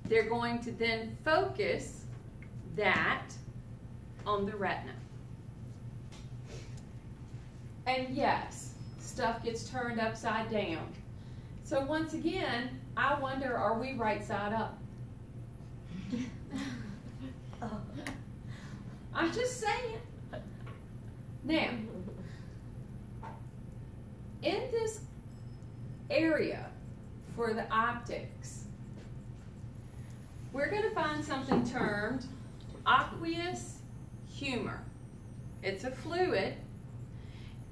they're going to then focus that on the retina. And yes, stuff gets turned upside down. So once again, I wonder, are we right side up? I'm just saying. Now, in this area for the optics, we're going to find something termed aqueous humor. It's a fluid.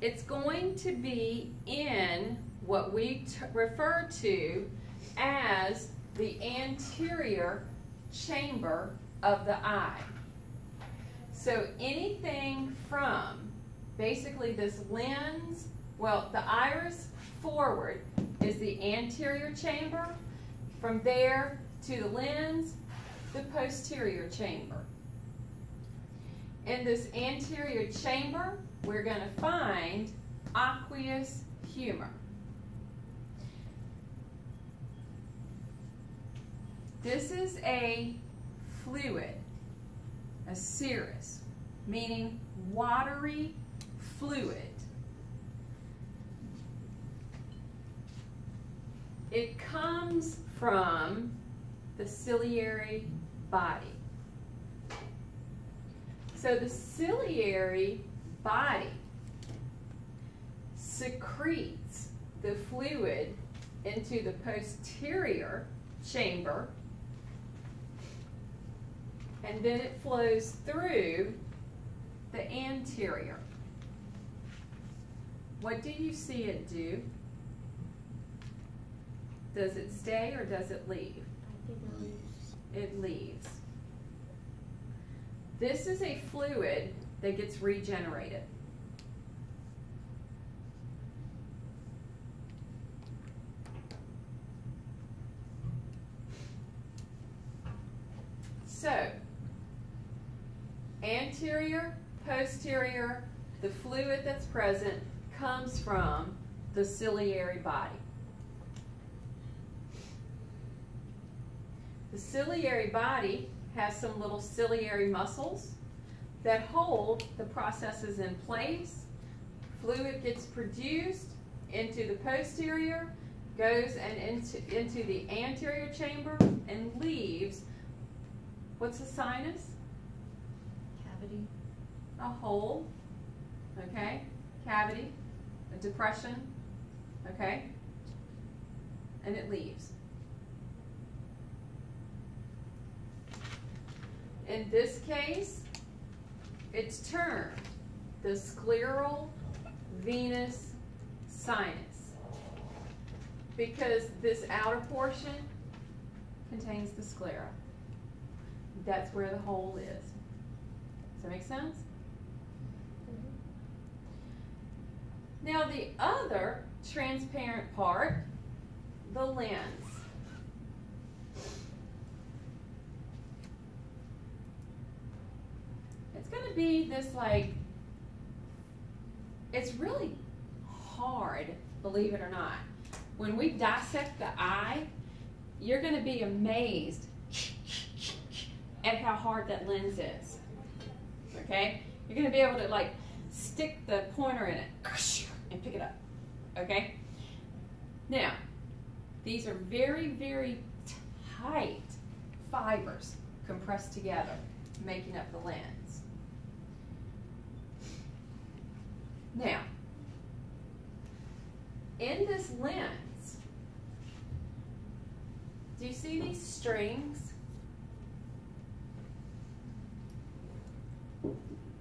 It's going to be in what we refer to as the anterior chamber of the eye. So anything from basically this lens, well, the iris forward is the anterior chamber. From there to the lens, the posterior chamber. In this anterior chamber, we're going to find aqueous humor. This is a fluid, a cirrus, meaning watery fluid. It comes from the ciliary body. So the ciliary body secretes the fluid into the posterior chamber, and then it flows through the anterior. What do you see it do? Does it stay or does it leave? I think it leaves. It leaves. This is a fluid that gets regenerated. So, anterior, posterior, the fluid that's present comes from the ciliary body. The ciliary body has some little ciliary muscles that hold the processes in place. Fluid gets produced into the posterior, goes and into the anterior chamber, and leaves. What's a sinus? Cavity. A hole, okay? Cavity, a depression, okay? And it leaves. In this case, it's termed the scleral venous sinus because this outer portion contains the sclera. That's where the hole is. Does that make sense? Mm-hmm. Now the other transparent part, the lens. It's going to be this it's really hard, believe it or not. When we dissect the eye, you're going to be amazed at how hard that lens is. Okay? You're going to be able to stick the pointer in it and pick it up. Okay? Now, these are very, very tight fibers compressed together, making up the lens. Now, in this lens, do you see these strings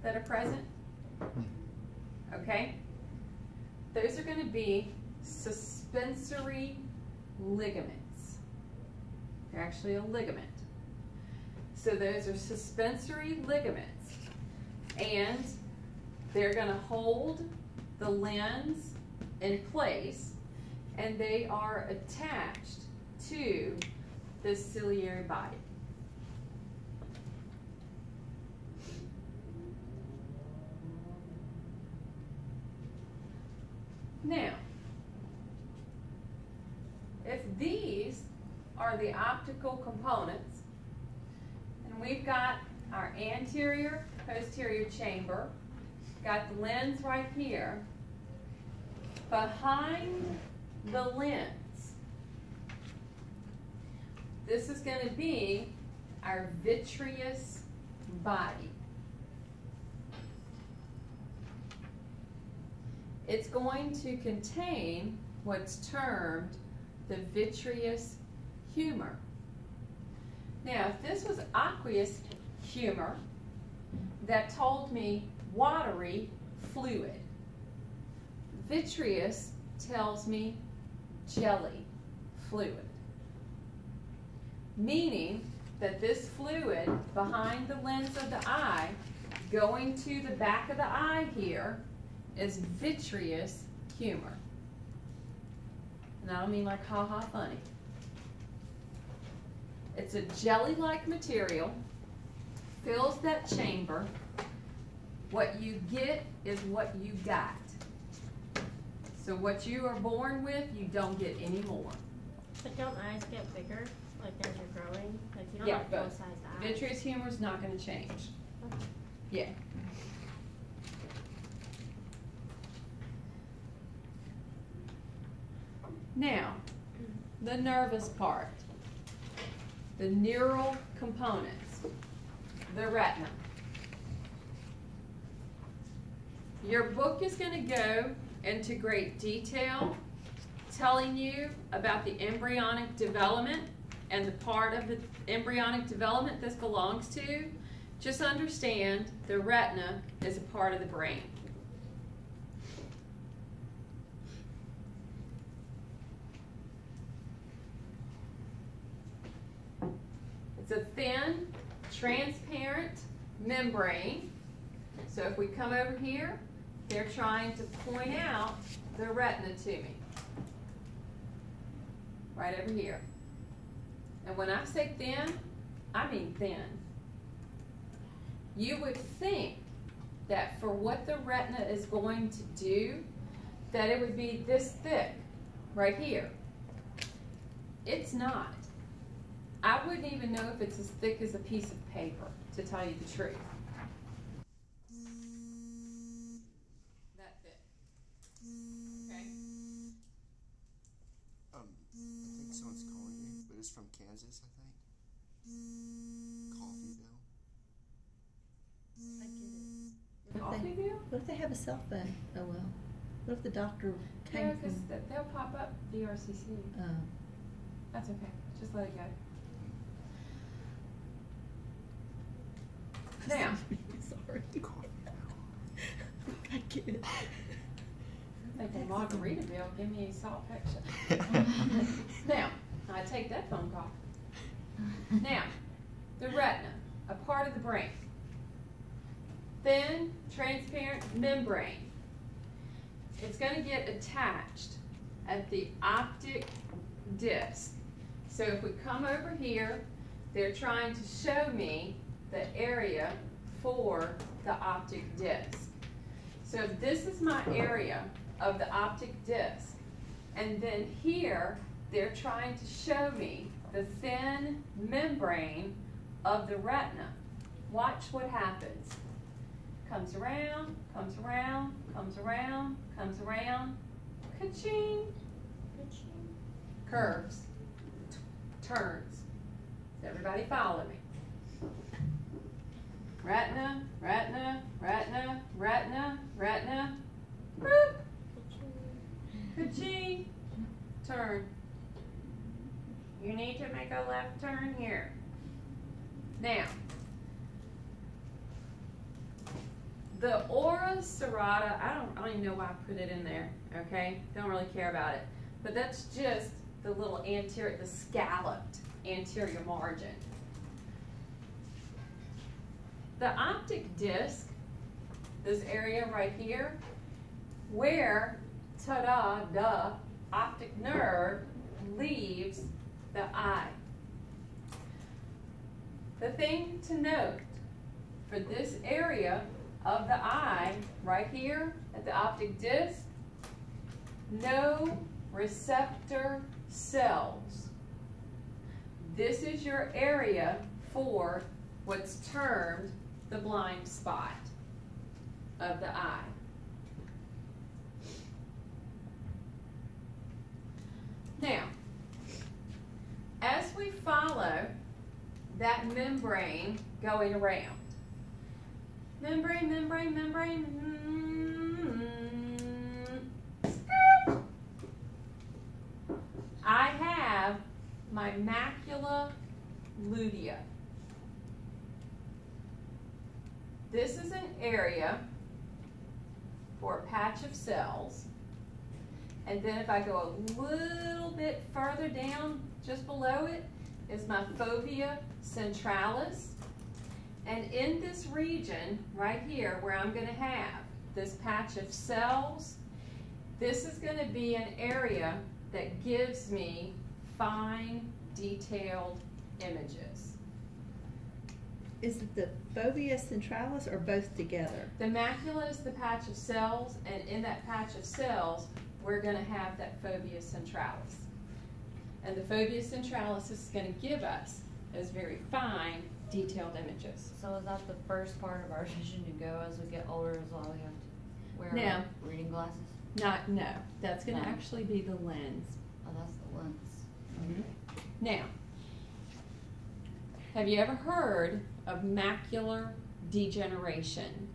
that are present? Okay? Those are going to be suspensory ligaments. They're actually a ligament. So those are suspensory ligaments, and they're going to hold the lens in place, and they are attached to the ciliary body. Now, if these are the optical components. And we've got our anterior, posterior chamber. Got the lens right here. Behind the lens, this is going to be our vitreous body. It's going to contain what's termed the vitreous humor. Now, if this was aqueous humor, that told me watery fluid. Vitreous tells me jelly fluid, meaning that this fluid behind the lens of the eye going to the back of the eye here is vitreous humor. And I don't mean like ha-ha funny. It's a jelly-like material, fills that chamber. What you get is what you got. So what you are born with, you don't get any more. But don't eyes get bigger, like as you're growing? Like you don't Yeah, have but full-size eyes. vitreous humor is not going to change. Okay. Yeah. Now, the nervous part, the neural components, the retina. Your book is going to go into great detail telling you about the embryonic development and the part of the embryonic development this belongs to. Just understand the retina is a part of the brain. It's a thin, transparent membrane. So if we come over here, they're trying to point out the retina to me. Right over here. And when I say thin, I mean thin. You would think that for what the retina is going to do, that it would be this thick right here. It's not. I wouldn't even know if it's as thick as a piece of paper, to tell you the truth. That thick. Okay? I think someone's calling you, but it's from Kansas, I think. Coffeeville. I get it. Coffeeville? What if they have a cell phone? Oh well. What if the doctor Yeah, came because from? they'll pop up VRCC. That's okay. Just let it go. Now, Sorry. Coffeeville. I get it. I'm thinking Margaritaville, give me a salt picture. Now, I take that phone call. Now, the retina, a part of the brain. Thin, transparent membrane. It's going to get attached at the optic disc. So if we come over here, they're trying to show me the area for the optic disc. So this is my area of the optic disc. And then here, they're trying to show me the thin membrane of the retina. Watch what happens. Comes around, comes around, comes around, comes around. Ka-ching. Curves. Turns. Does everybody follow me? Retina, retina, retina, retina, retina. Boop. Ka-ching. Turn. You need to make a left turn here. Now, the ora serrata, I don't even know why I put it in there, okay? Don't really care about it. But that's just the little anterior, the scalloped anterior margin. The optic disc, this area right here, where, ta-da, the optic nerve leaves the eye. The thing to note for this area of the eye, right here at the optic disc, no receptor cells. this is your area for what's termed the blind spot of the eye. Now, as we follow that membrane going around, membrane, I have my macula lutea. This is an area for a patch of cells. And then if I go a little bit further down, just below it, is my fovea centralis. And in this region, right here, where I'm going to have this patch of cells, this is going to be an area that gives me fine, detailed images. Is it the fovea centralis or both together? The macula is the patch of cells, and in that patch of cells, we're going to have that fovea centralis. And the fovea centralis is going to give us those very fine, detailed images. So is that the first part of our vision to go as we get older as well? We have to wear Now, reading glasses? No, that's going to No. actually be the lens. Oh, that's the lens. Now, have you ever heard of macular degeneration?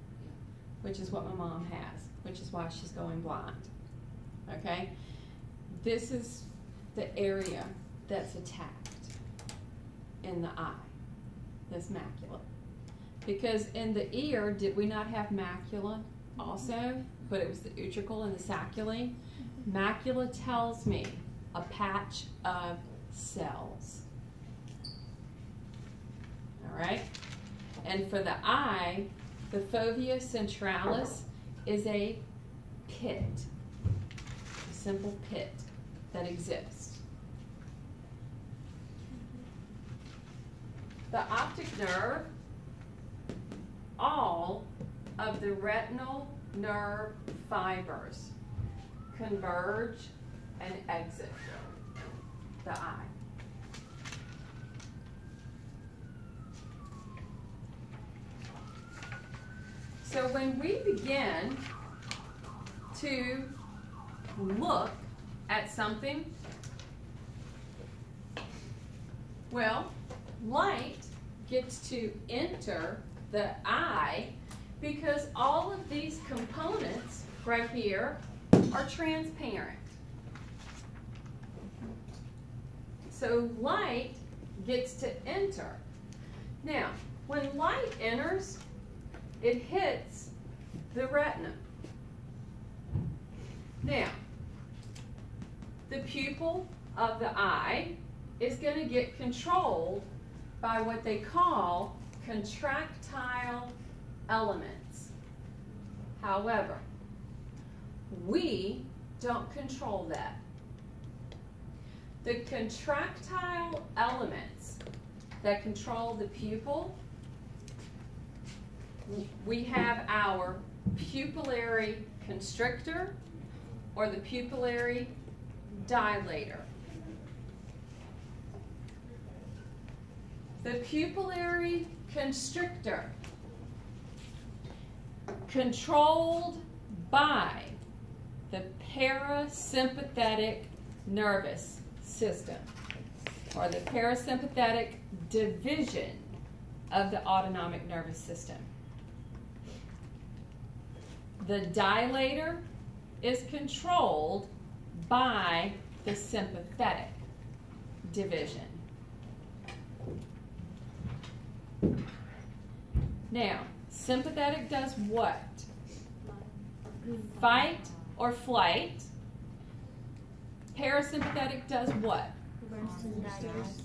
Which is what my mom has, which is why she's going blind. Okay? This is the area that's attacked in the eye, this macula. Because in the ear, did we not have macula also? But it was the utricle and the saculae. Macula tells me a patch of cells. All right? And for the eye, the fovea centralis is a pit, a simple pit that exists. The optic nerve, all of the retinal nerve fibers converge and exit the eye. So when we begin to look at something, well, light gets to enter the eye because all of these components right here are transparent. So light gets to enter. Now, when light enters, it hits the retina. Now, the pupil of the eye is going to get controlled by what they call contractile elements. However, we don't control that. The contractile elements that control the pupil, we have our pupillary constrictor or the pupillary dilator. The pupillary constrictor, controlled by the parasympathetic nervous system, or the parasympathetic division of the autonomic nervous system. The dilator is controlled by the sympathetic division. Now, sympathetic does what? Fight or flight. Parasympathetic does what? Reverse and digest.